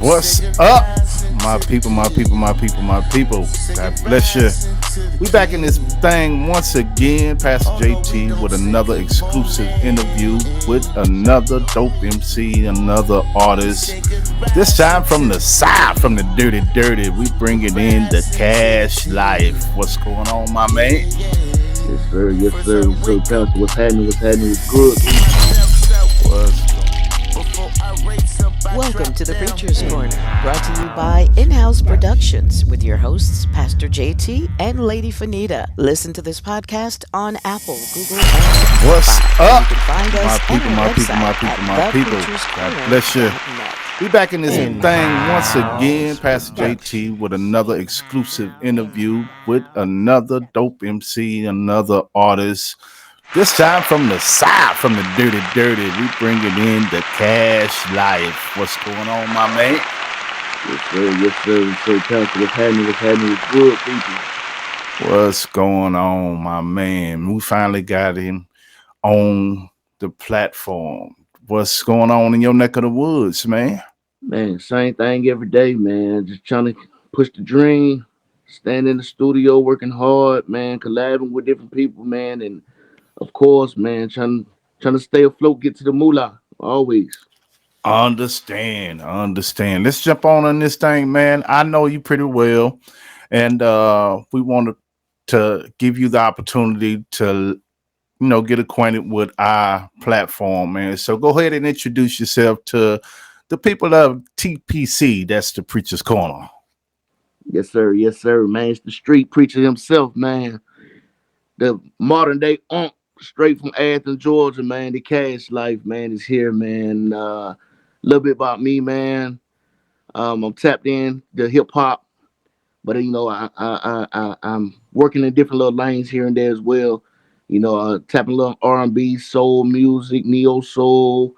What's up, my people, my people, my people, my people? God bless you. We back in this thing once again, Pastor JT, with another exclusive interview with another dope MC, another artist. This time from the side, from the dirty, dirty. We bringing in the Cashlife. What's going on, my man? Yes, sir. Yes, sir. So, Pastor, what's happening? What's happening? What's good, people? What's Welcome to the Preacher's Corner, brought to you by In-House Productions with your hosts, Pastor JT and Lady Fanita. Listen to this podcast on Apple, Google, and What's Spotify. up, You can find my us people, on my our people, my website people, my at people? God bless you. thepreacherscorner.net. We back in this thing once again, Pastor JT, with another exclusive interview with another dope MC, another artist. This time from the side, from the dirty, dirty. We bringing in the Cashlife. What's going on, my man? Yes, sir. Yes, sir. So, Pastor, what's happening? What's happening? What's good, people? What's going on, my man? We finally got him on the platform. What's going on in your neck of the woods, man? Man, same thing every day, man. Just trying to push the dream, stand in the studio, working hard, man, collabing with different people, man, and of course, man, trying to stay afloat, get to the moolah, always. Understand. Let's jump on this thing, man. I know you pretty well, and we wanted to give you the opportunity to, get acquainted with our platform, man. So go ahead and introduce yourself to the people of TPC. That's the Preacher's Corner. Yes, sir. Yes, sir, man. It's the street preacher himself, man. The modern day unk straight from Athens, Georgia, man. The cash life, man, is here, man. A little bit about me, man. I'm tapped in the hip hop, but I'm working in different little lanes here and there as well. Tapping a little R&B, soul music, neo soul,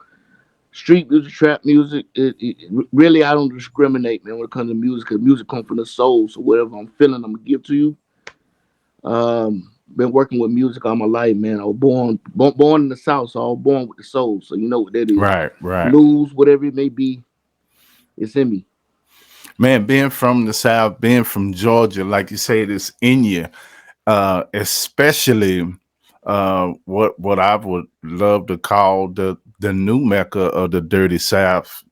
street music, trap music. Really, I don't discriminate, man, when it comes to music, because music comes from the soul. So whatever I'm feeling, I'm gonna give to you. Been working with music all my life, man. I was born in the South, so I was born with the soul. So you know what that is. Right. Blues, whatever it may be, it's in me. Man, being from the South, being from Georgia, like you said, it's in you. Especially what I would love to call the new mecca of the dirty South,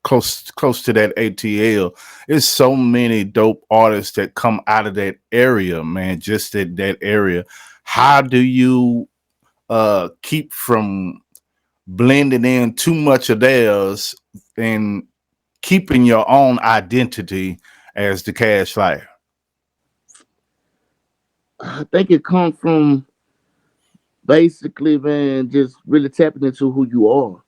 close to that ATL. There's so many dope artists that come out of that area, man. Just that area. How do you keep from blending in too much of theirs and keeping your own identity as the Cash Life? I think it comes from basically, man, just really tapping into who you are.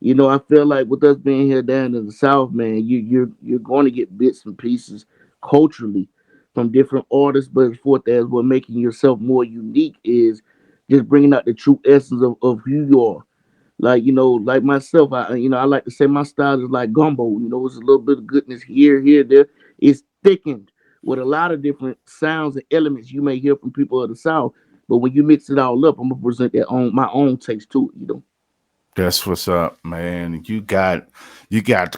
I feel like with us being here down in the South, man, you're going to get bits and pieces culturally from different artists, but fourth as what making yourself more unique is just bringing out the true essence of who you are. Like like myself, I like to say my style is like gumbo. It's a little bit of goodness here, there. It's thickened with a lot of different sounds and elements you may hear from people of the South. But when you mix it all up, I'm gonna present that on my own taste to it. That's what's up, man. You got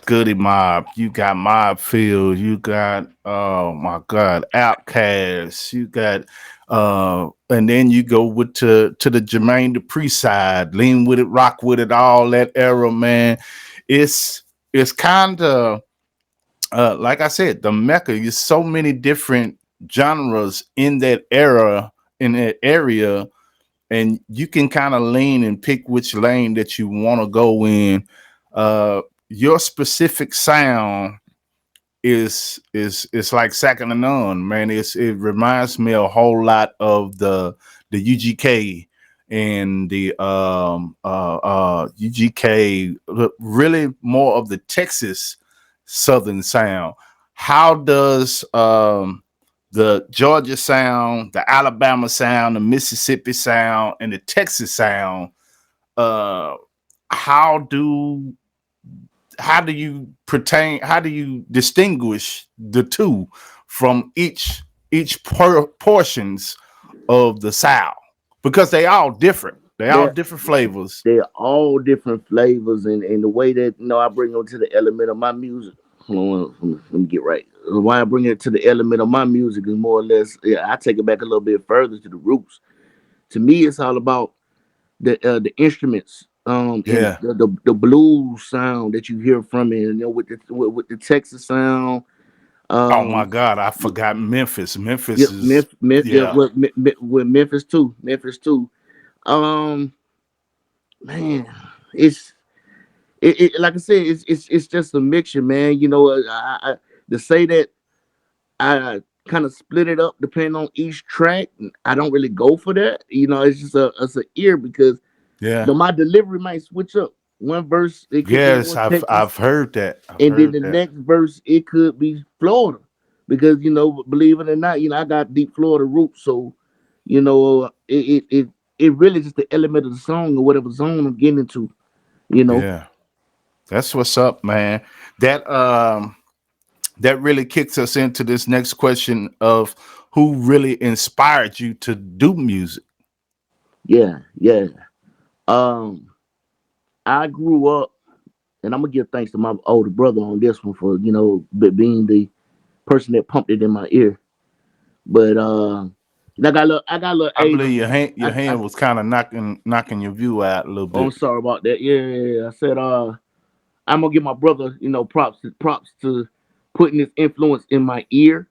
Goody Mob, you got Mob Field, you got oh my God, Outcast, you got and then you go to the Jermaine Dupri side, lean with it, rock with it, all that era, man. It's kind of like I said, the Mecca. There's so many different genres in that era, in that area, and you can kind of lean and pick which lane that you want to go in. Your specific sound is like second to none, man. It reminds me a whole lot of the UGK and the UGK, really more of the Texas Southern sound. How does the Georgia sound, the Alabama sound, the Mississippi sound, and the Texas sound? Uh, how do how do you distinguish the two from each portions of the South? Because they all different. They all they're different flavors. they're all different flavors, and the way that I bring them to the element of my music. Hold on, let me get right. Why I bring it to the element of my music is more or less. Yeah, I take it back a little bit further to the roots. To me, it's all about the instruments, and Yeah. the blues sound that you hear from it. With the Texas sound. Oh my Um, God, I forgot Memphis. yeah, Memphis is Yeah, yeah, with Memphis too. Memphis too. Um, man, it's like I said, it's just a mixture, man. To say that I kind of split it up depending on each track, I don't really go for that. It's just it's a ear because yeah. my delivery might switch up. One verse it could be Yes, more I've Texas, I've heard that. I've and then heard the that. next verse it could be Florida, because believe it or not, I got deep Florida roots, so it really just the element of the song or whatever zone I'm getting into. You know, Yeah. That's what's up, man. That that really kicks us into this next question of who really inspired you to do music. yeah, yeah. Um, I grew up, and I'm gonna give thanks to my older brother on this one for being the person that pumped it in my ear. But I got a little I age believe on your me. your hand was kind of knocking your view out a little Oh, I'm bit. sorry about that. Yeah, yeah, yeah. I said I'm gonna give my brother props to putting this influence in my ear.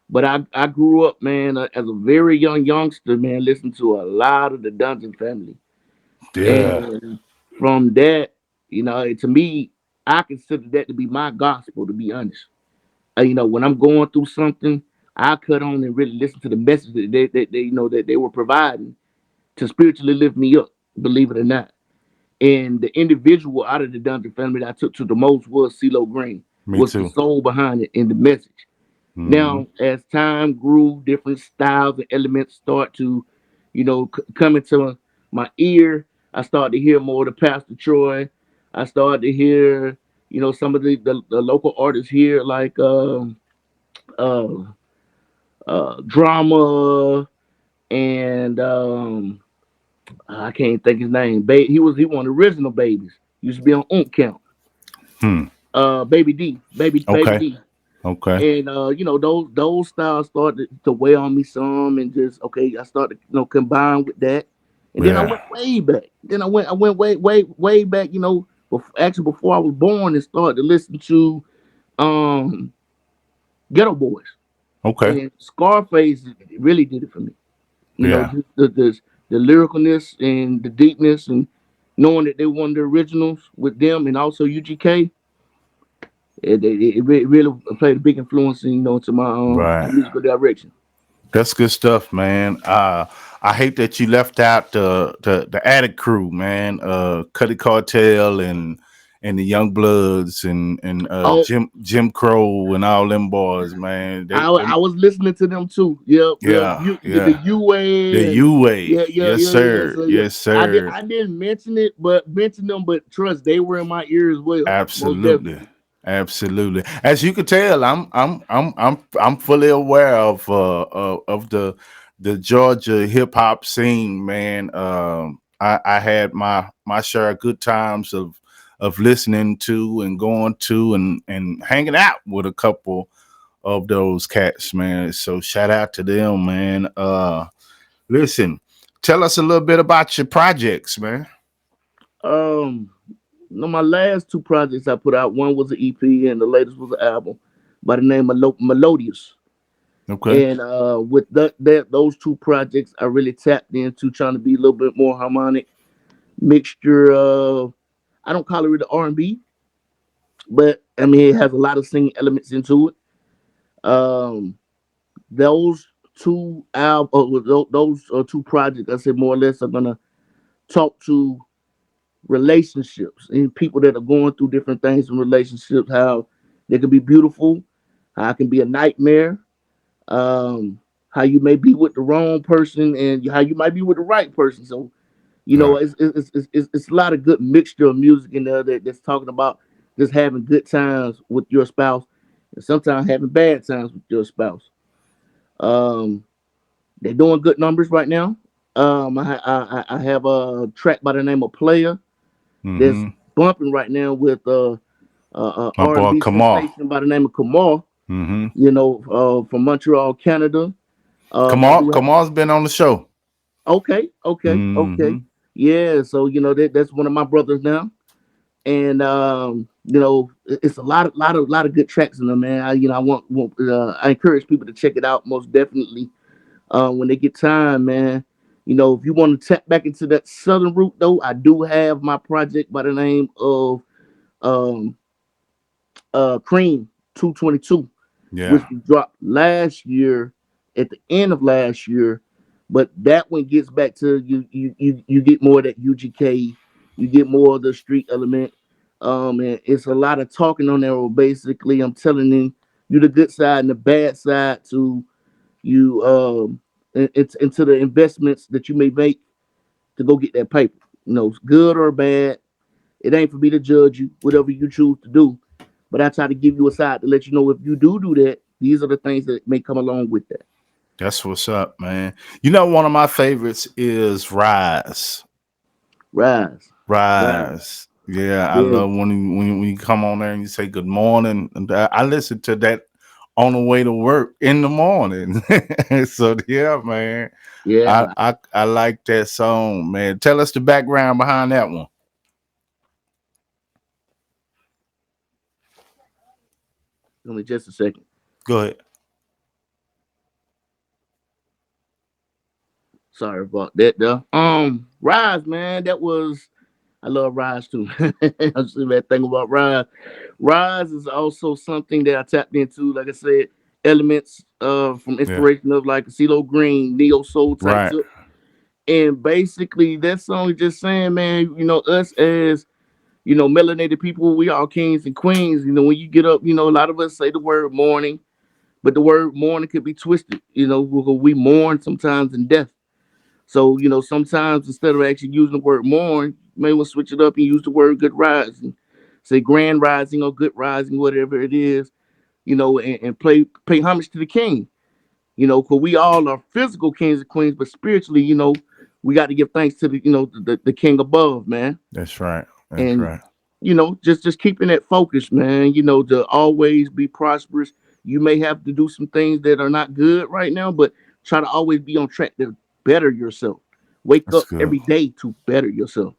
But I grew up, man, as a very young youngster, man, listening to a lot of the Dungeon Family, Yeah. and from that, to me, I consider that to be my gospel. To be honest, when I'm going through something, I cut on and really listen to the message that that they were providing to spiritually lift me up. Believe it or not. And the individual out of the Dungeon Family that I took to the most was CeeLo Green, Me was the too. soul behind it and the message. Hmm. Now, as time grew, different styles and elements start to, come into my ear. I started to hear more of the Pastor Troy. I started to hear, some of the local artists here, like uh, Drama, and I can't think his name. He one of the original babies. Used to be on Unk Count. Hmm. Baby D, baby Okay. D. Okay. And those styles started to weigh on me some, and just okay, I started combine with that, and then I Yeah. went way back. Then I went way back. Actually before I was born, and started to listen to um Ghetto Boys, Okay. and Scarface really did it for me. Yeah. Just the lyricalness and the deepness, and knowing that they were one of the originals with them, and also UGK. It really played a big influence, to my Right. musical direction. That's good stuff, man. I hate that you left out the Attic Crew, man. Cuddy Cartel and the Young Bloods and Oh, Jim Crow and all them boys, man. I was listening to them too. Yep, yep. Yeah, The yeah. The UA, and U way, yeah, yeah, yes yeah, yeah. sir, So yeah, yes sir. I didn't mention it, but mention them. But trust, they were in my ear as well, most Absolutely. definitely. Absolutely. As you can tell, I'm fully aware of the Georgia hip hop scene, man. I had my share of good times of listening to and going to and hanging out with a couple of those cats, man. So shout out to them, man. Listen, tell us a little bit about your projects, man. Um, my last two projects I put out, one was an EP, and the latest was an album by the name of Melodious. Okay. And with those two projects, I really tapped into trying to be a little bit more harmonic, mixture of, I don't call it really R&B, but I mean it has a lot of singing elements into it. Um, those those two projects, I said more or less, are gonna talk to relationships and people that are going through different things in relationships. How they can be beautiful, how it can be a nightmare. How you may be with the wrong person and how you might be with the right person. So Right. it's a lot of good mixture of music in there that's talking about just having good times with your spouse, and sometimes having bad times with your spouse. Um, they're doing good numbers right now. I have a track by the name of Player that's Mm-hmm. bumping right now with My boy R&B Kamal. sensation by the name of Kamal. Mm-hmm. From Montreal, Canada. I Kamal do have. Kamal's been on the show. Okay, okay, okay. Mm-hmm. Yeah, so that's one of my brothers now, and it's a lot of good tracks in them, man. I encourage people to check it out most definitely when they get time, man. If you want to tap back into that southern route, though, I do have my project by the name of um Cream 222, which Yeah, we dropped last year at the end of last year. But that one gets back to you get more of that UGK, you get more of the street element. And it's a lot of talking on there. Where basically, I'm telling you the good side and the bad side to you. It's into the investments that you may make to go get that paper. Good or bad. It ain't for me to judge you, whatever you choose to do. But I try to give you a side to let you know if you do that, these are the things that may come along with that. that's what's up, man. You know, one of my favorites is Rise. Rise, rise, Rise. Yeah, I yeah, love when you come on there and you say good morning. And I listen to that on the way to work in the morning. So yeah, man. yeah. I like that song, man. Tell us the background behind that one. Give me just a second. Go ahead. Sorry about that, though. Rise, man. That was I love Rise too. I see that thing about Rise. Rise is also something that I tapped into. Like I said, elements from Yeah. inspiration of like CeeLo Green, neo soul type Right. tip. And basically, that song is just saying, man, us as melanated people, we all kings and queens. When you get up, a lot of us say the word morning, but the word morning could be twisted. We mourn sometimes in death. So, sometimes instead of actually using the word mourn, you may want to switch it up and use the word good rising. Say grand rising or good rising, whatever it is, and pay homage to the king. Because we all are physical kings and queens, but spiritually, we got to give thanks to the king above, man. That's right. That's And right. just keeping that focus, man. To always be prosperous. You may have to do some things that are not good right now, but try to always be on track to better yourself. Wake That's up good. every day to better yourself.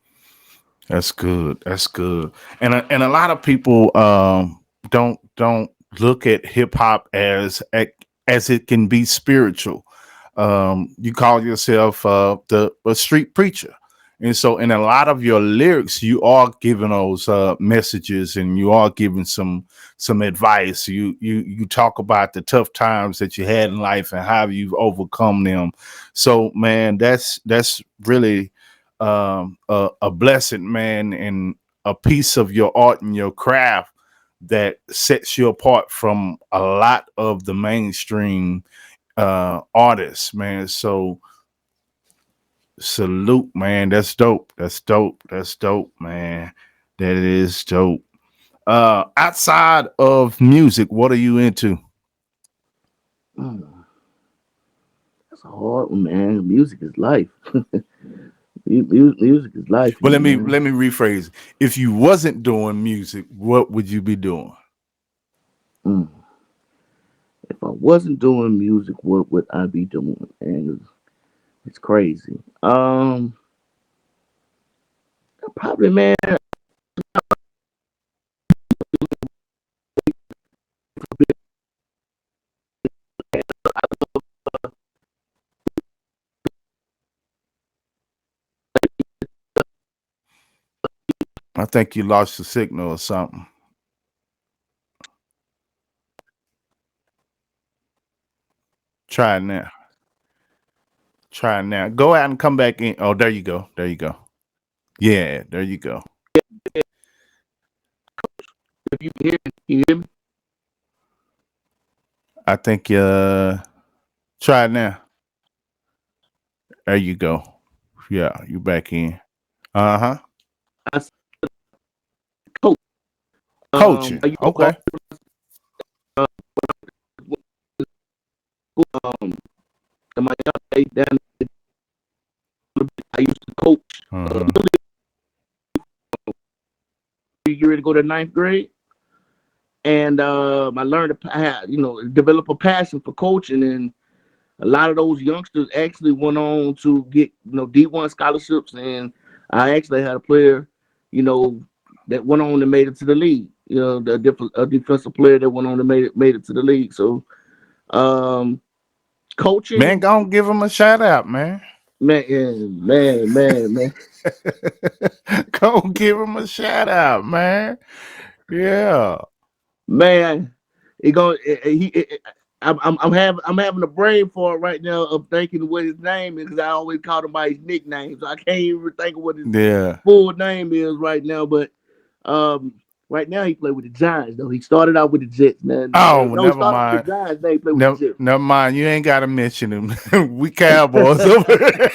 That's good. That's good. And a lot of people don't look at hip hop as it can be spiritual. You call yourself the a street preacher, and so in a lot of your lyrics, you are giving those messages, and you are giving some advice. You talk about the tough times that you had in life and how you've overcome them. So man, that's really a blessing, man, and a piece of your art and your craft that sets you apart from a lot of the mainstream artists, man. So salute, man. That's dope. That's dope. That's dope, man. That is dope. Outside of music, what are you into? Mm, that's a hard one, man. Music is life. Music is life, Well, man. let me rephrase. If you wasn't doing music, what would you be doing? Mm. If I wasn't doing music, what would I be doing? And it's crazy. Probably, man. I think you lost the signal or something. Try it now. Try it now. Go out and come back in. Oh, there you go. There you go. Yeah, there you go. If you can you hear me? I think try it now. There you go. Yeah, you back in. Uh-huh. I said, coach. Coaching. I used to Okay. um, in my young age down Mm-hmm. You ready to go to ninth grade, and I learned to develop a passion for coaching, and a lot of those youngsters actually went on to get D1 scholarships, and I actually had a player, you know, that went on and made it to the league. A defensive player that went on and made it to the league. So um, Man, coaching, go on, give him a shout out, man. man. Go on, give him a shout out, man. Yeah. Man, he going I'm having a brain fart right now of thinking what his name is because I always called him by his nickname, so I can't even think of what his Yeah. full name is right now. But um, right now he played with the Giants though. He started out with the Jets, man. Oh, well, No, he never started with mind. the Giants. Then he played with Never, the Jets. never mind. You ain't got to mention him. We Cowboys over here.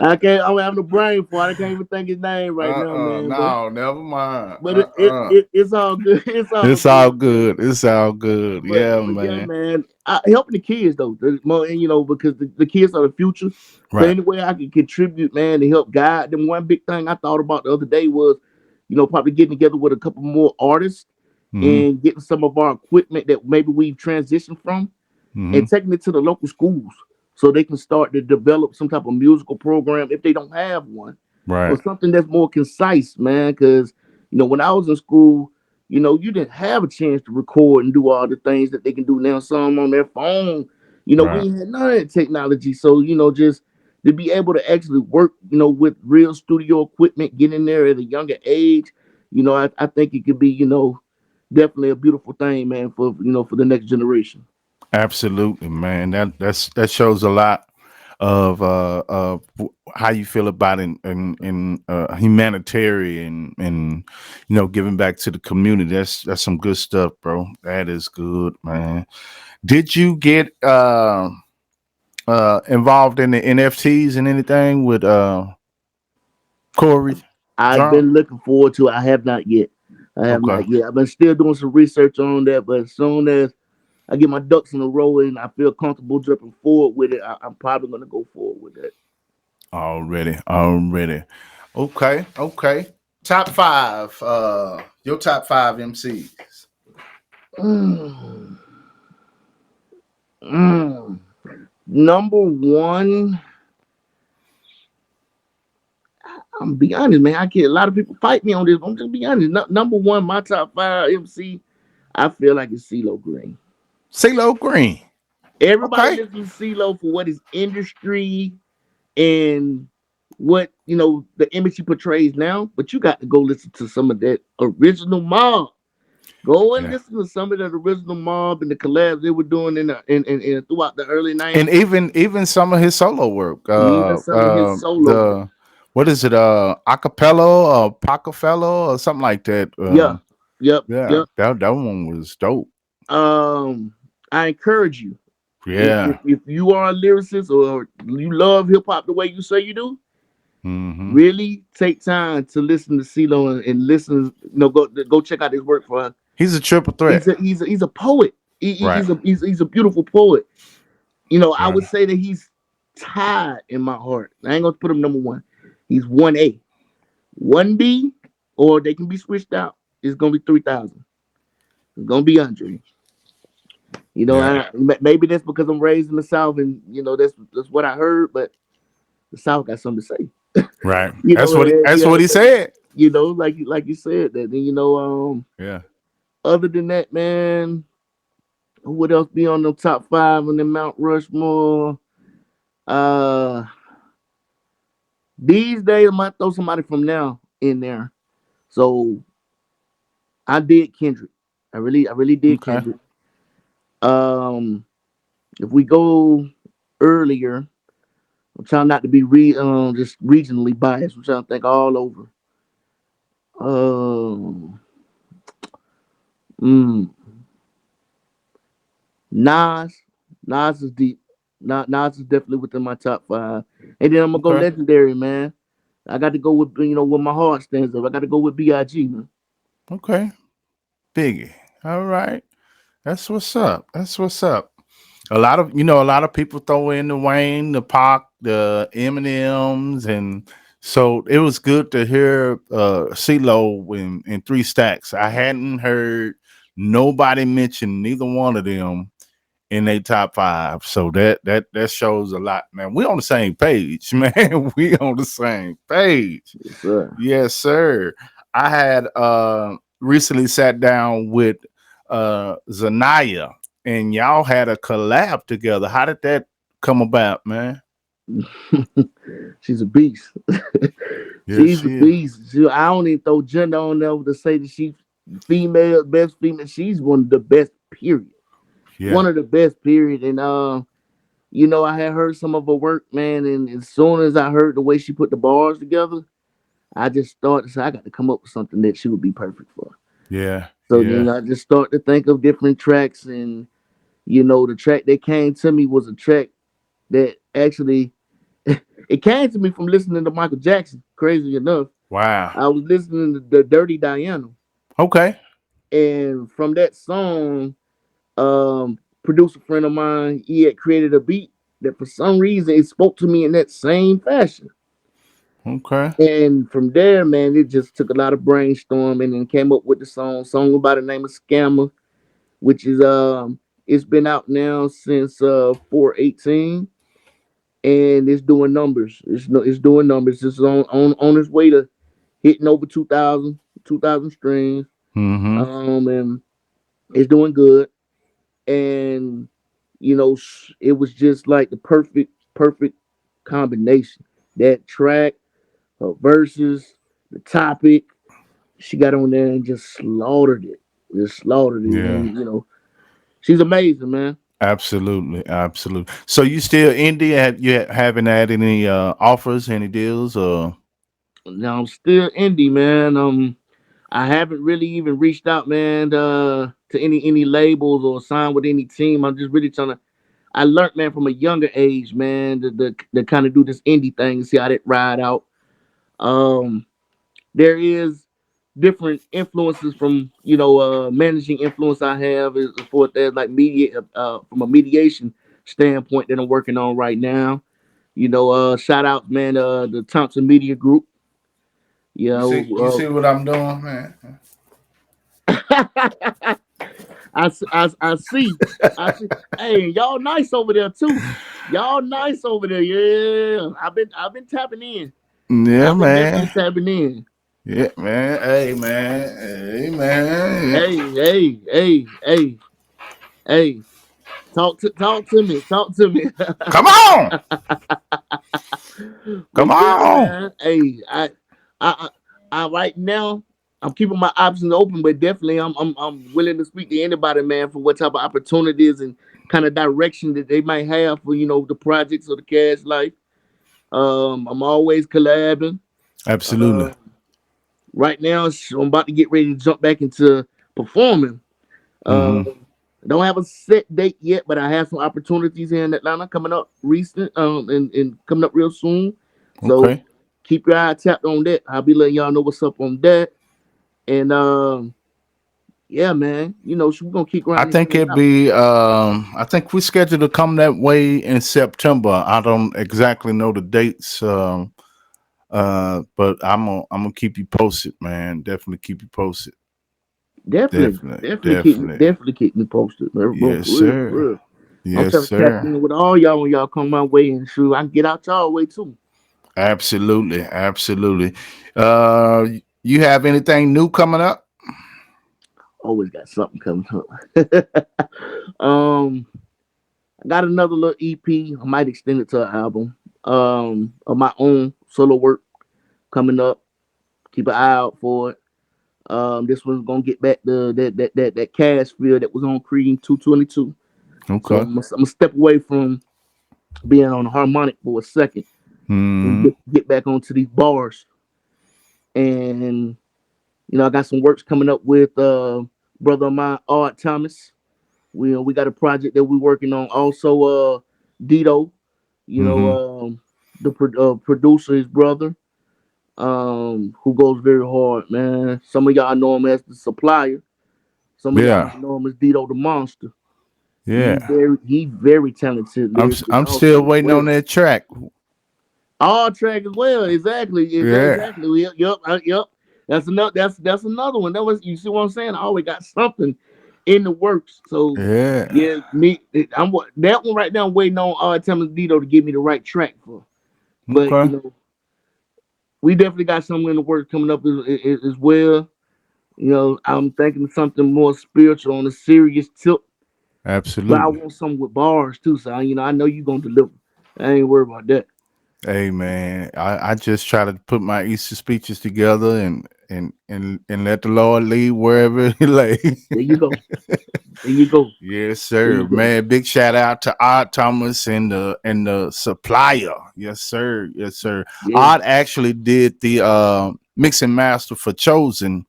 I can't. I'm having a brain fart. I can't even think his name right now, man. But No, never mind. but it's all good. It's all It's all good, man. good. It's all good. Yeah, But yeah, man. man, helping the kids though, and because the kids are the future. So Right. any way I can contribute, man, to help guide them. One big thing I thought about the other day was, probably getting together with a couple more artists Mm-hmm. and getting some of our equipment that maybe we've transitioned from Mm-hmm. and taking it to the local schools so they can start to develop some type of musical program if they don't have one, or Right. something that's more concise, man. Because when I was in school, you didn't have a chance to record and do all the things that they can do now. Some on their phone, we Right. ain't had none of that technology. So just to be able to actually work, with real studio equipment, get in there at a younger age, I think it could be, definitely a beautiful thing, man, for the next generation. Absolutely, man. That shows a lot of how you feel about in humanitarian and giving back to the community. That's some good stuff, bro. That is good, man. Did you get involved in the NFTs and anything with Corey I've Drunk? been looking forward to it. I have not yet. I have Okay. not yet. I've been still doing some research on that, but as soon as I get my ducks in a row and I feel comfortable jumping forward with it, I'm probably gonna go forward with that. Already. Okay. Top five. Your top five MCs. Mm. Mm. Number one, I'm gonna be honest, man. I get a lot of people fight me on this. I'm just be honest. Number one, my top five MC, I feel like it's CeeLo Green. CeeLo Green. Everybody Okay. listens to CeeLo for what his industry and what the image he portrays now, but you got to go listen to some of that original mob. Go and Yeah. listen to some of that original mob and the collabs they were doing in throughout the early And '90s. even some of his solo work. Even some of his solo work. The what is it? Acapella or Pacapella or something like that. Yeah, yep, Yeah, yep. that one was dope. Um, I encourage you, if Yeah. you are a lyricist or you love hip hop the way you say you do, Hmm. really take time to listen to CeeLo and listen. Go check out his work for. He's a triple threat. He's a poet. Right. He's a beautiful poet. I Right. would say that he's tied in my heart. I ain't gonna put him number one. He's 1A. 1B, or they can be switched out. It's gonna be 3,000. It's gonna be Andre. Yeah. Maybe that's because I'm raised in the South and that's what I heard, but the South got something to say. Right. You That's know, what you that's what gotta he say, said. like you said that. Then Yeah. other than that, man, who would else be on the top five on the Mount Rushmore? Uh these days I might throw somebody from now in there. So I did Kendrick. I really did Okay. Kendrick. Um if we go earlier, I'm trying not to be just regionally biased. I'm trying to think all over. Um mm, Nas. Nas is deep. Nas is definitely within my top five. And then I'm gonna go Okay. legendary, man. I got to go with where my heart stands up. I got to go with Big, man. Okay. Biggie. All right. That's what's up. That's what's up. A lot of people throw in the Wayne, the Pac, the Eminems, and so it was good to hear CeeLo in Three Stacks. I hadn't heard nobody mention neither one of them in a top five. So that shows a lot, man. We on the same page, man. We on the same page. Yes, sir. Yes, sir. I had recently sat down with Zanaya, and y'all had a collab together. How did that come about, man? She's a beast. Yes, She's a she is. beast. I don't even throw gender on there to say that she's female, best female. She's one of the best, period. Yeah, One of the best, period. And I had heard some of her work, man, and as soon as I heard the way she put the bars together, I just started to say I got to come up with something that she would be perfect for. yeah, So then yeah. I just started to think of different tracks, and the track that came to me was a track that actually it came to me from listening to Michael Jackson. Crazy enough, Wow. I was listening to the Dirty Diana, Okay. and from that song, producer friend of mine, he had created a beat that for some reason it spoke to me in that same fashion. Okay. And from there, man, it just took a lot of brainstorming and came up with the song by the name of Scammer, which is it's been out now since 4/18, and it's doing numbers. It's doing numbers. It's on its way to hitting over 2,000 streams. Mm-hmm. And it's doing good. And it was just like the perfect combination. That track, her verses, the topic, she got on there and just slaughtered it. Yeah. And she's amazing, man. Absolutely, absolutely. So you still indie? Haven't had any offers, any deals, or Now I'm still indie, man. I haven't really even reached out, man, to any labels or signed with any team. I'm just really trying to. I learned, man, from a younger age, man, to kind of do this indie thing and see how that ride out. Um, there is different influences from managing influence I have as far as like media from a mediation standpoint that I'm working on right now. Shout out, man, the Thompson Media Group. You you know, see what I'm doing, man? I see. I see. Hey, y'all nice over there too. Y'all nice over there. Yeah. I've been tapping in. Yeah, I've been definitely man. tapping in. Yeah, man. Hey, man. Hey, man. Yeah. Hey, hey, hey, hey, hey. Talk to me. Talk to me. Come on, But come yeah, on. man. Hey, I, I right now I'm keeping my options open, but definitely I'm willing to speak to anybody, man, for what type of opportunities and kind of direction that they might have for the projects or the cash life. I'm always collabing. Absolutely. Uh, right now, I'm about to get ready to jump back into performing. Uh, Mm-hmm. I don't have a set date yet, but I have some opportunities here in Atlanta coming up recent, and coming up real soon. So Okay. keep your eye tapped on that. I'll be letting y'all know what's up on that. And yeah, man, we're gonna keep I grinding each think other it'd out. be. I think we scheduled to come that way in September. I don't exactly know the dates. But I'm gonna keep you posted, man. Definitely keep you posted. Definitely, Definitely, definitely keep me, definitely. definitely keep me posted, man. Bro, Yes, for real, sir. for real. I'm Yes, trying to tap sir. in with all y'all when y'all come my way, and shoot, I can get out y'all way too. Absolutely, absolutely. Uh, you have anything new coming up? Always got something coming up. um, I got another little EP. I might extend it to an album. Of my own solo work coming up. Keep an eye out for it. This one's gonna get back the that cash feel that was on Cream 222. So Okay. I'm gonna step away from being on the harmonic for a second and Hmm. get back onto these bars. And I got some works coming up with brother of mine, Art Thomas. We got a project that we're working on. Also, Dito, you know, Hmm. the producer, his brother, who goes very hard, man. Some of y'all know him as the supplier. Some of y'all Yeah. might know him as Dito the Monster. Yeah. He very talented I'm lyricist I'm still also as waiting on well. that track. All track as well. Exactly. Yeah, Exactly. Yep. Yep. That's another one. That was, you see what I'm saying? I always got something in the works. So yeah. yeah, that one right now. I'm waiting on Thomas Dito to give me the right track for. But Okay, we definitely got something in the works coming up as well. I'm thinking something more spiritual on a serious tip, but I absolutely. want something with bars too. So I know you gonna deliver. I ain't worried about that. Hey man, I just try to put my Easter speeches together and let the Lord lead wherever He lay. There you go. There you go. Yes, There sir. you go. Man, big shout out to Art Thomas and the supplier. Yes, sir. Yes, sir. Yeah. Art actually did the mix and master for Chosen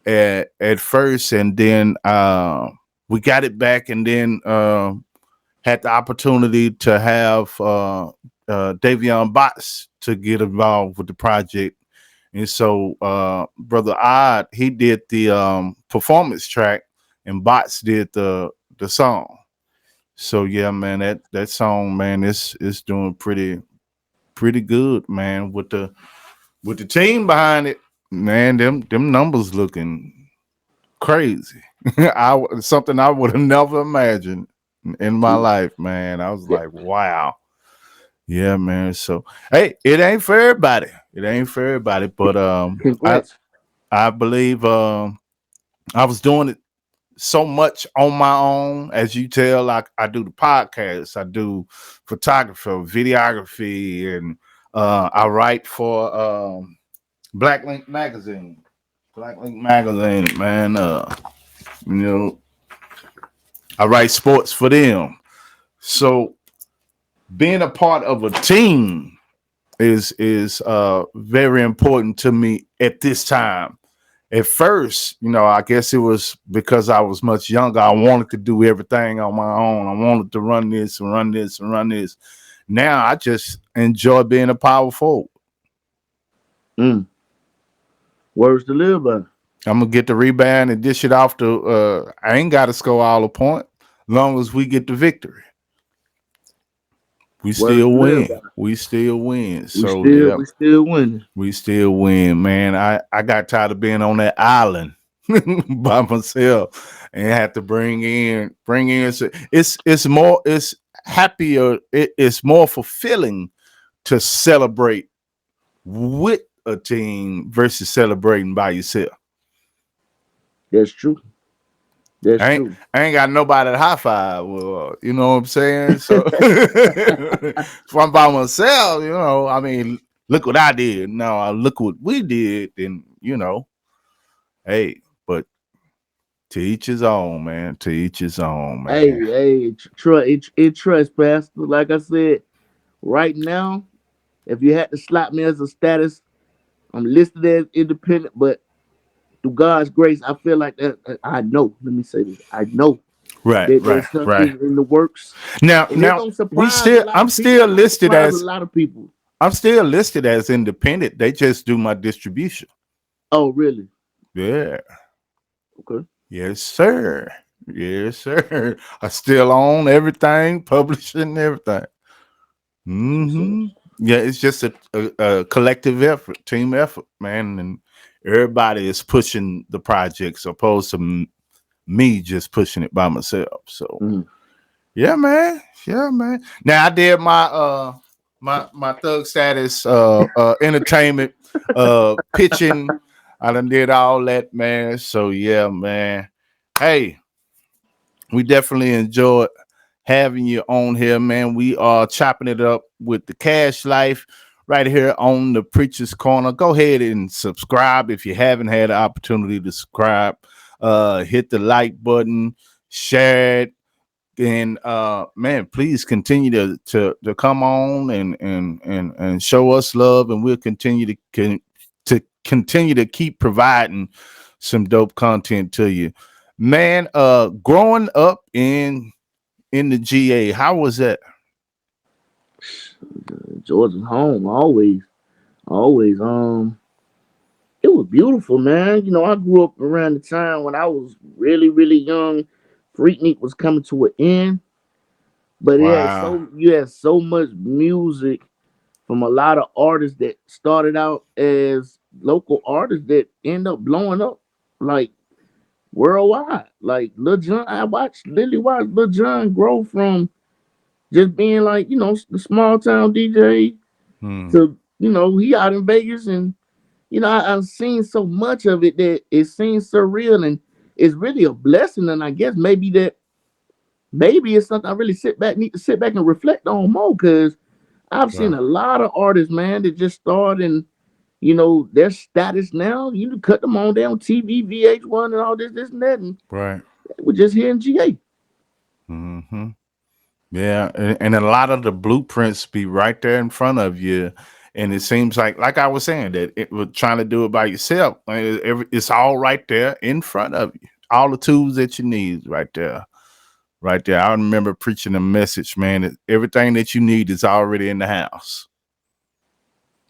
at first, and then we got it back, and then had the opportunity to have Davion Bots to get involved with the project. And so Brother Odd, he did the performance track and Bots did the song. So yeah, man, that song, man, is doing pretty good, man. With the team behind it, man, them numbers looking crazy. Something I would have never imagined in my Yeah. life, man. I was Yeah. like, wow. Yeah, man. So hey, it ain't for everybody. It ain't for everybody. But Congrats. I believe I was doing it so much on my own. As you tell, like I do the podcast, I do photography, videography, and I write for Black Link Magazine. Black Link Magazine, man. You know, I write sports for them. So being a part of a team is very important to me at this time. At first, I guess it was because I was much younger. I wanted to do everything on my own. I wanted to run this and run this and run this. Now I just enjoy being a power forward. Mm. Words to live by. I'm gonna get the rebound and dish it off to. I ain't got to score all the point, long as we get the victory. We Words still to live win. by. We still win. We So still yeah, we still winning. we still win, man. I got tired of being on that island by myself and had to bring in. So it's happier. It's more fulfilling to celebrate with a team versus celebrating by yourself. That's true. That's I ain't, true. I ain't got nobody to high five. Well, you know what I'm saying? So if I'm by myself, I mean, look what I did. No, look what we did. And hey, but to each his own, man. To each his own, man. Hey, it trust, Pastor. Like I said, right now, if you had to slap me as a status, I'm listed as independent, but through God's grace, I feel like that. I know. Let me say this. I know Right, that right, there's something right. in the works, Now, and it's now gonna we surprise a still. lot I'm of people. still It's gonna listed surprise a as. lot of people. I'm still listed as independent. They just do my distribution. Oh, really? Yeah. Okay. Yes, sir. Yes, sir. I still own everything, publishing everything. That's what's up. Yeah, it's just a collective effort, team effort, man, and everybody is pushing the projects opposed to me just pushing it by myself. So Mhm. yeah, man, yeah, man. Now I did my thug status entertainment pitching. I done did all that, man. So yeah, man. Hey, we definitely enjoyed having you on here, man. We are chopping it up with the Cash Life right here on the Preacher's Corner. Go ahead and subscribe if you haven't had the opportunity to subscribe. Hit the like button, share it, and man, please continue to come on and show us love, and we'll to continue to keep providing some dope content to you, man. Growing up in the GA, how was that? Georgia's home, always, always. It was beautiful, man. I grew up around the time when I was really, really young. Freaknik was coming to an end, but Wow. you had so much music from a lot of artists that started out as local artists that end up blowing up like worldwide. Like Lil Jon, I watched literally watched Lil Jon grow from just being like, the small town DJ Hmm. to, he out in Vegas. And I've seen so much of it that it seems surreal, and it's really a blessing. And I guess maybe it's something I really need to sit back and reflect on more, because I've seen Right. a lot of artists, man, that just started, and their status now. You can cut them on down TV, VH1, and all this and that, and Right. we're just here in GA. Hmm. Yeah, and a lot of the blueprints be right there in front of you, and it seems like I was saying, that it was trying to do it by yourself. It's all right there in front of you. All the tools that you need right there, right there. I remember preaching a message, man. That everything that you need is already in the house,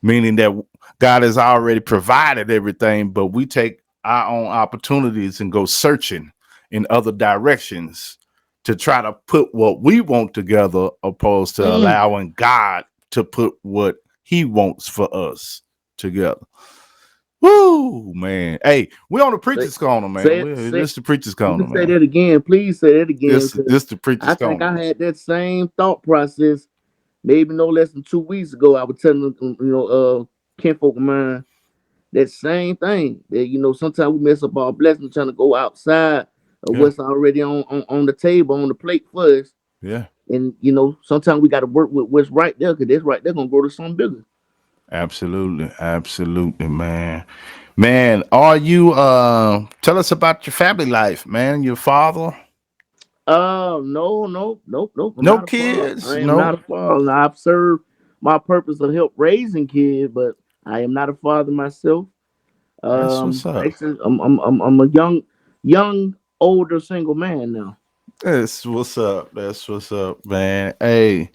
meaning that God has already provided everything, but we take our own opportunities and go searching in other directions to try to put what we want together, opposed to Mm. allowing God to put what He wants for us together. Woo, man! Hey, we on the Say, preacher's corner, man. say it. This the preacher's You corner, can say man. that again. Please say that again, because This the preacher's I think corner. I had that same thought process maybe no less than 2 weeks ago. I was telling kinfolk of mine that same thing. That sometimes we mess up our blessings trying to go outside of Yeah, what's already on the table, on the plate for us. yeah. And sometimes we got to work with what's right there, because that's right there gonna grow to something bigger. Absolutely, absolutely, man. Man, are you tell us about your family life, man? Your father? No, no, nope, nope. I'm No not a father. kids? I am No. not a father. I've served my purpose of help raising kids, but I am not a father myself. That's what's up. Actually, I'm a young, older single man now. That's what's up. That's what's up, man. Hey,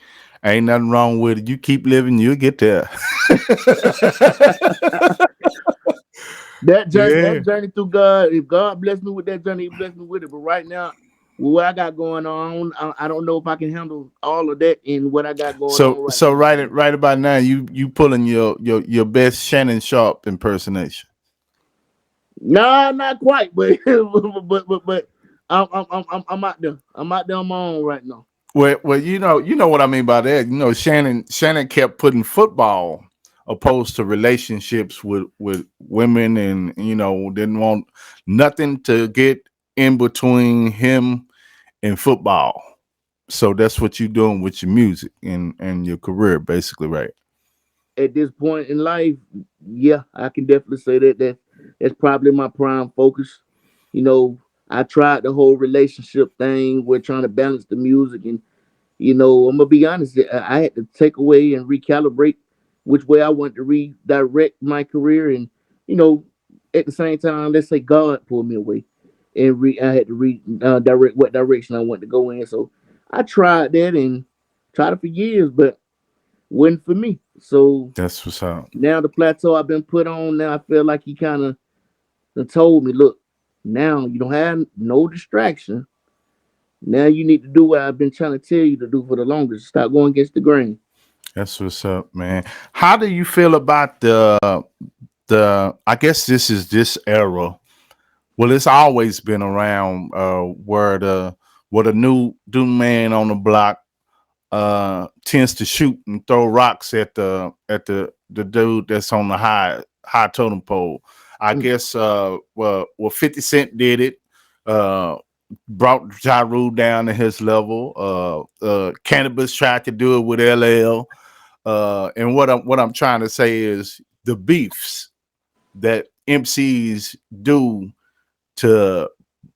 ain't nothing wrong with it. You keep living, you'll get there. That Yeah. journey through God. If God bless me with that journey, He bless me with it. But right now, with what I got going on, I don't know if I can handle all of that in what I got going on right So now. right about now, you pulling your best Shannon Sharp impersonation. No, not quite, but but I'm out there. I'm out there on my own right now. Well, you know what I mean by that. You know, Shannon kept putting football opposed to relationships with women, and didn't want nothing to get in between him and football. So that's what you're doing with your music and your career, basically, right? At this point in life, yeah, I can definitely say that's probably my prime focus. You know, I tried the whole relationship thing. We're trying to balance the music, and I'm gonna be honest. I had to take away and recalibrate which way I want to redirect my career, and you know, at the same time, let's say God pulled me away, and I had to direct what direction I want to go in. So I tried that and tried it for years, but wasn't for me. So That's what's up. now the plateau I've been put on, now I feel like he kind of told me, look, now you don't have no distraction. Now you need to do what I've been trying to tell you to do for the longest. Stop going against the grain. That's what's up, man. How do you feel about the? I guess this era. Well, it's always been around where the new man on the block tends to shoot and throw rocks at the dude that's on the high totem pole. I Mm. guess 50 Cent did it. Uh Brought Ja Rule down to his level. Cannabis tried to do it with LL. And what I'm trying to say is the beefs that MCs do to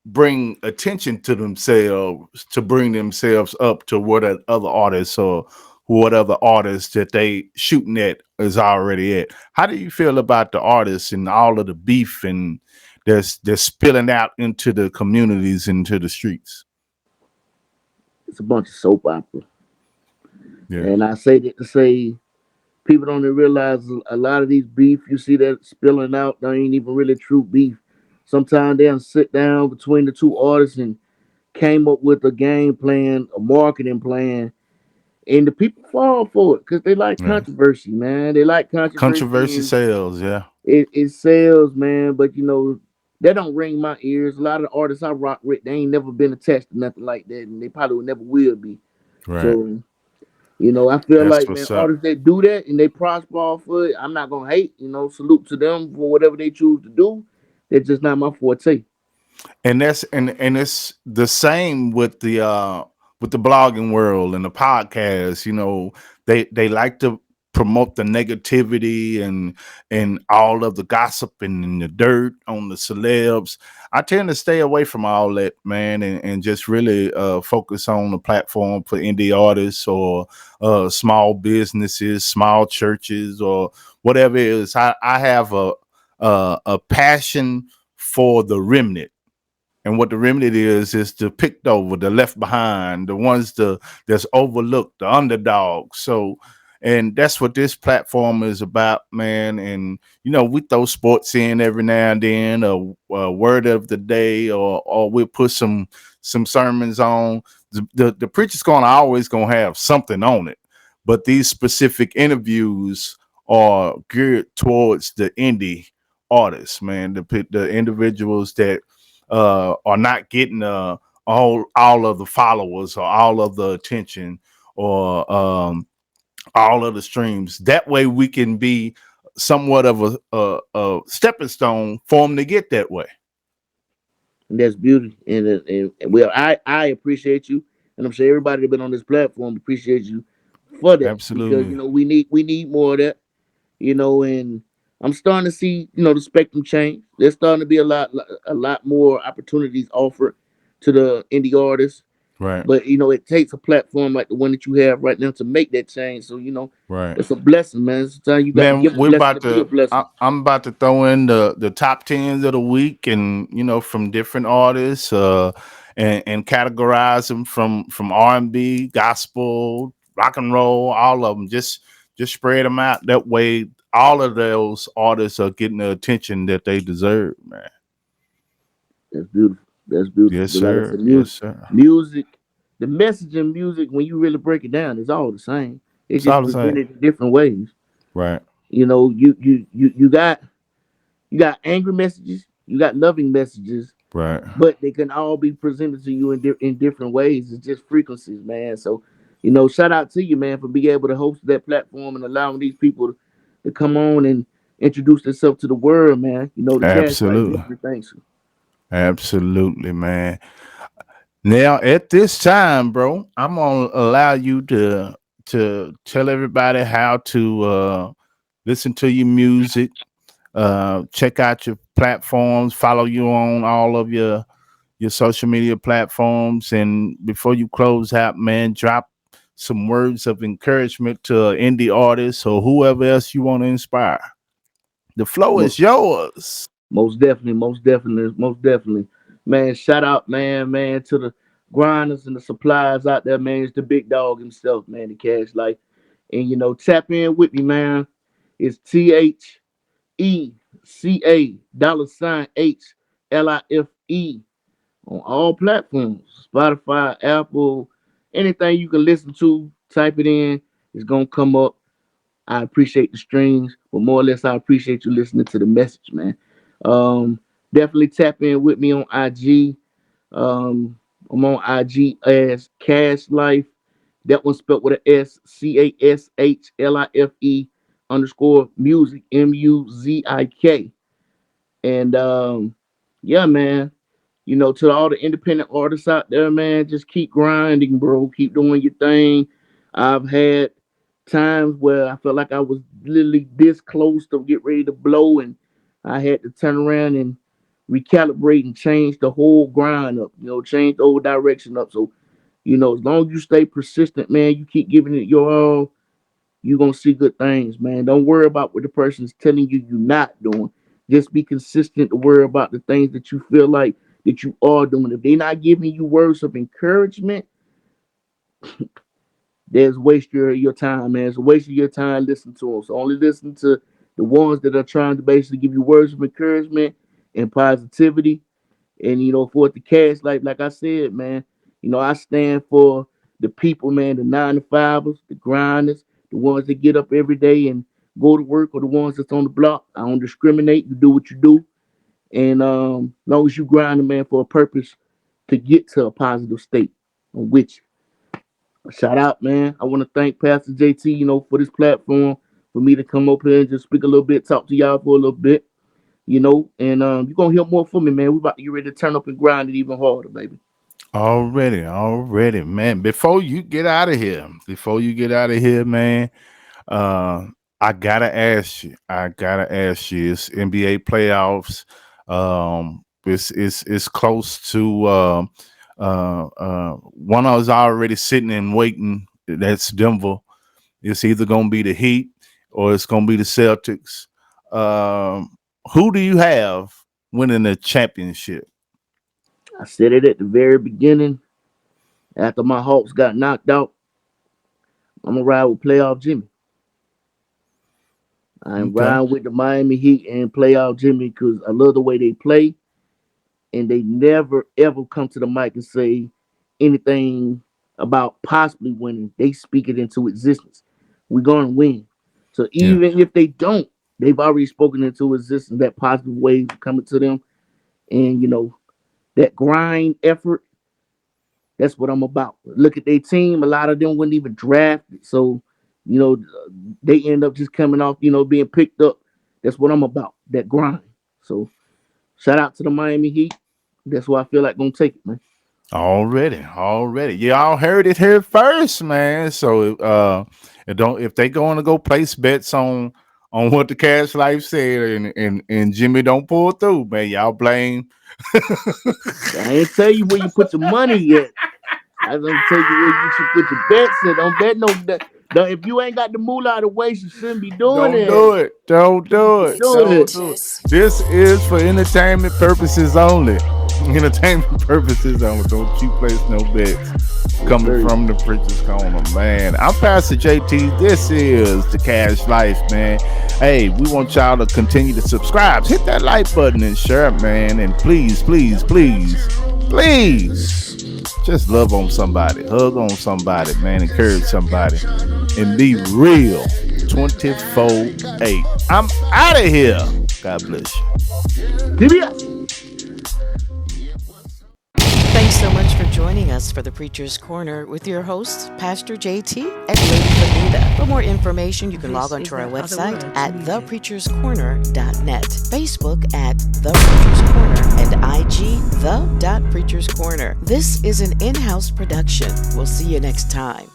bring attention to themselves, to bring themselves up to what other artists or what other artists that they shooting at is already at. How do you feel about the artists and all of the beef and that's spilling out into the communities, into the streets? It's a bunch of soap opera. Yeah, And I say that to say people don't even realize a lot of these beef you see that spilling out, they ain't even really true beef. Sometimes they'll sit down between the two artists and came up with a game plan, a marketing plan, And the people fall for it because they like Yeah. controversy, man. They like controversy, Controversy and sales. Yeah. it sells, man. But that don't ring my ears. A lot of the artists I rock with, they ain't never been attached to nothing like that, and they probably never will be. Right. So, I feel That's like, man, what's up. artists that do that and they prosper off of it, I'm not gonna hate. Salute to them for whatever they choose to do. That's just not my forte. And and it's the same with the blogging world and the podcast. They like to promote the negativity and all of the gossip and the dirt on the celebs. I tend to stay away from all that, man, and just really focus on the platform for indie artists or small businesses, small churches, or whatever it is. I have a passion for the remnant, and what the remedy is the picked over, the left behind, the ones that's overlooked, the underdog. So, and that's what this platform is about, man. And we throw sports in every now and then, a word of the day, or we'll put some sermons on. The preacher's always gonna have something on it, but these specific interviews are geared towards the indie artists, man, the individuals that are not getting all of the followers or all of the attention or all of the streams. That way, we can be somewhat of a stepping stone for them to get that way. And that's beauty. And well, I appreciate you, and I'm sure everybody that been on this platform appreciates you for that because Absolutely, we need more of that. And I'm starting to see the spectrum change. There's starting to be a lot more opportunities offered to the indie artists. right. But it takes a platform like the one that you have right now to make that change. So Right. it's a blessing, man. Sometimes you got to Man, give a blessing to be a blessing. I'm about to throw in the top tens of the week, and from different artists, and categorize them from R&B, gospel, rock and roll, all of them. Just spread them out. That way, all of those artists are getting the attention that they deserve, man. That's beautiful. That's beautiful. Yes, But like I sir. said, Yes, sir. music, the message in music, when you really break it down, is all the same. It's It's just all the same. presented in different ways. Right. You got angry messages, you got loving messages, Right. but they can all be presented to you in different ways. It's just frequencies, man. So, shout out to you, man, for being able to host that platform and allowing these people to come on and introduce themselves to the world, man. The Cash Life Absolutely. definitely thanks you. Absolutely, man. Now, at this time, bro, I'm gonna allow you to tell everybody how to listen to your music, check out your platforms, follow you on all of your social media platforms, and before you close out, man, drop some words of encouragement to indie artists or whoever else you want to inspire. The flow Mo- is yours. Most definitely, most definitely, most definitely. Man, shout out, man, to the grinders and the suppliers out there, man. It's the big dog himself, man, the Cash Life. And tap in with me, man. It's THECA $HLIFE on all platforms. Spotify, Apple, anything you can listen to, type it in. It's gonna come up. I appreciate the streams, but more or less, I appreciate you listening to the message, man. Um, Definitely tap in with me on IG. I'm on IG as Cash Life. That one spelled with a SCASHLIFE _ music. And yeah, man. To all the independent artists out there, man, just keep grinding, bro. Keep doing your thing. I've had times where I felt like I was literally this close to get ready to blow, and I had to turn around and recalibrate and change the whole grind up. Change the whole direction up. So, as long as you stay persistent, man, you keep giving it your all, you're gonna see good things, man. Don't worry about what the person's telling you you're not doing. Just be consistent to worry about the things that you feel like that you are doing. If they're not giving you words of encouragement, there's waste your time, man. It's a waste of your time listening to them. So only listen to the ones that are trying to basically give you words of encouragement and positivity. And for the Cash Life, like I said, man, I stand for the people, man, the 9 to 5ers, the grinders, the ones that get up every day and go to work, or the ones that's on the block. I don't discriminate. You do what you do, and as long as you grinding, man, for a purpose to get to a positive state, I'm with you. Shout out, man. I want to thank Pastor JT, for this platform, for me to come up here and just speak a little bit, talk to y'all for a little bit, and you're gonna hear more from me, man. We about to get ready to turn up and grind it even harder, baby. Already, man. Before you get out of here, man, uh, I gotta ask you. It's NBA playoffs. It's close to one of us already sitting and waiting. That's Denver. It's either gonna be the Heat or it's gonna be the Celtics. Who do you have winning the championship? I said it at the very beginning. After my Hawks got knocked out, I'm gonna ride with playoff Jimmy. I'm Okay. riding with the Miami Heat and playoff Jimmy because I love the way they play, and they never ever come to the mic and say anything about possibly winning. They speak it into existence. We're gonna win. So Yeah. even if they don't, they've already spoken into existence that positive wave coming to them, and that grind effort. That's what I'm about. Look at their team. A lot of them weren't even drafted, so you know they end up just coming off, being picked up. That's what I'm about. That grind. So shout out to the Miami Heat. That's why I feel like gonna take it, man. Already. Y'all heard it here first, man. So it don't if they going to go place bets on what the cash life said and Jimmy don't pull through, man. Y'all blame. I ain't tell you where you put your money yet. I don't tell you where you should put your bets in. Don't bet no. If you ain't got the moolah out of the way, you shouldn't be doing Don't it. do it. Don't do Be it. doing Don't it. do it. This is for entertainment purposes only. Entertainment purposes only. Don't you place no bets Yes, coming sir. from the Preacher's Corner, man. I'm Pastor JT. This is the Cash Life, man. Hey, we want y'all to continue to subscribe. Hit that like button and share it, man. And please, just love on somebody, hug on somebody, man. Encourage somebody, and be real 24/8. I'm out of here. God bless you. PBS. Thanks so much for joining us for the Preacher's Corner with your hosts, Pastor JT and Lady Fanita. For more information, you can log on to our website at thepreacherscorner.net, Facebook at The Preacher's Corner, and IG The Preacher's Corner. This is an in-house production. We'll see you next time.